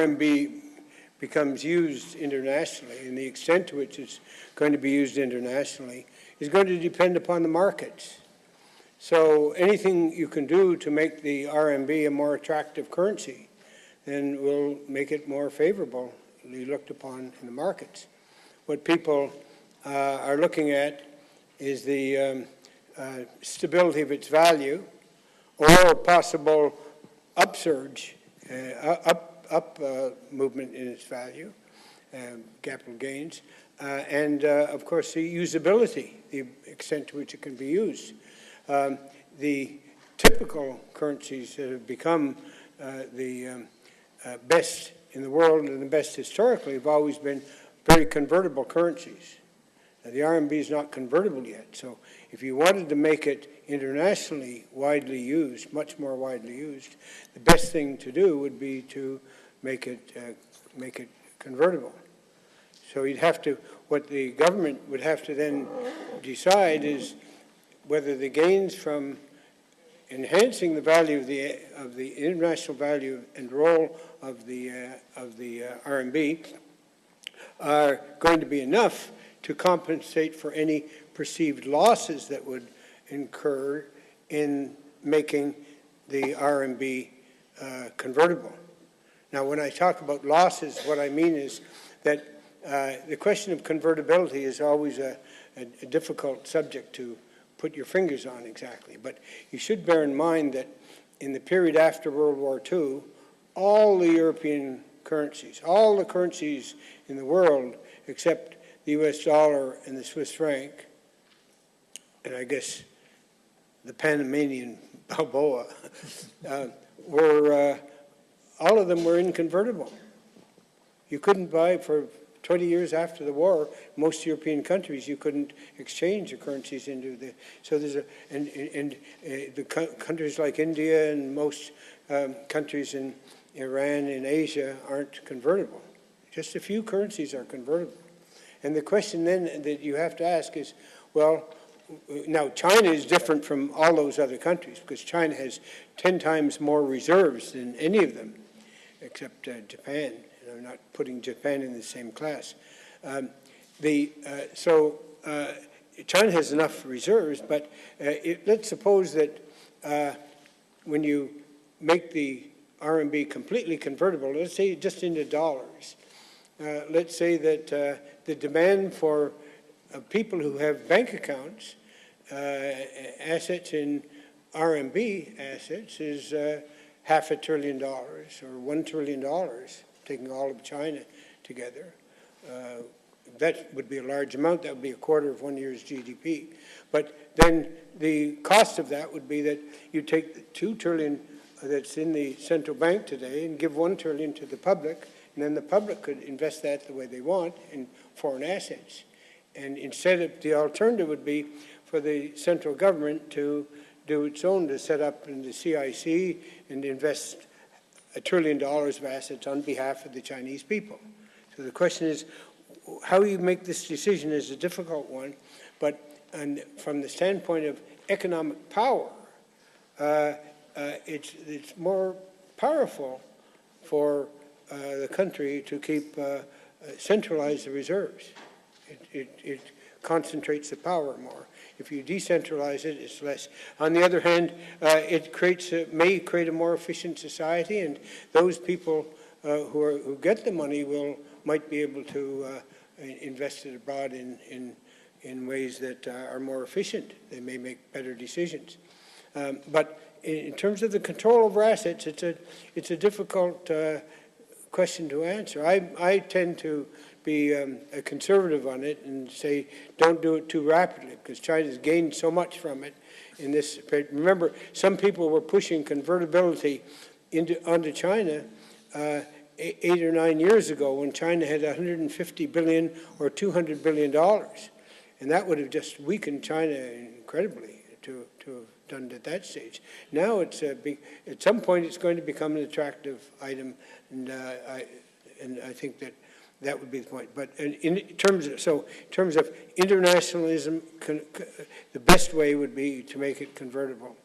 RMB becomes used internationally and the extent to which it's going to be used internationally is going to depend upon the markets. So anything you can do to make the RMB a more attractive currency then will make it more favorably looked upon in the markets. What people are looking at is the stability of its value or possible upsurge, movement in its value, capital gains, and of course the usability, the extent to which it can be used. The typical currencies that have become the best in the world and the best historically have always been very convertible currencies. Now, the RMB is not convertible yet, so if you wanted to make it internationally widely used, much more widely used, the best thing to do would be to make it convertible. So you'd have to, what the government would have to then decide is whether the gains from enhancing the value of the international value and role of the RMB are going to be enough to compensate for any perceived losses that would incur in making the RMB convertible. Now, when I talk about losses, what I mean is that the question of convertibility is always a difficult subject to put your fingers on exactly. But you should bear in mind that in the period after World War II, all the European currencies, all the currencies in the world except the US dollar and the Swiss franc, and I guess the Panamanian Balboa, all of them were inconvertible. You couldn't buy for 20 years after the war, most European countries, you couldn't exchange your currencies into the, so there's the countries like India and most countries in Iran and Asia aren't convertible. Just a few currencies are convertible. And the question then that you have to ask is, well, now China is different from all those other countries because China has 10 times more reserves than any of them, except Japan. And I'm not putting Japan in the same class. China has enough reserves, but let's suppose that when you make the RMB completely convertible, let's say just into dollars, let's say that the demand for people who have bank accounts, assets in RMB assets is $500 billion or $1 trillion, taking all of China together. That would be a large amount. That would be a quarter of 1 year's GDP. But then the cost of that would be that you take the $2 trillion that's in the central bank today and give $1 trillion to the public, and then the public could invest that the way they want in foreign assets. And instead of, the alternative would be for the central government to do its own, to set up in the CIC and invest $1 trillion of assets on behalf of the Chinese people. So the question is, how you make this decision is a difficult one, but from the standpoint of economic power, it's more powerful for the country to keep centralize the reserves. It concentrates the power more. If you decentralize it, it's less. On the other hand, it may create a more efficient society, and those people who get the money might be able to invest it abroad in ways that are more efficient. They may make better decisions. But in terms of the control over assets, it's a difficult question to answer. I tend to be a conservative on it and say don't do it too rapidly because China's gained so much from it in this period. Remember, some people were pushing convertibility onto China 8 or 9 years ago when China had $150 billion or $200 billion. And that would have just weakened China incredibly to have done it at that stage. Now it's at some point it's going to become an attractive item, and I think that would be the point. But in terms of internationalism, the best way would be to make it convertible.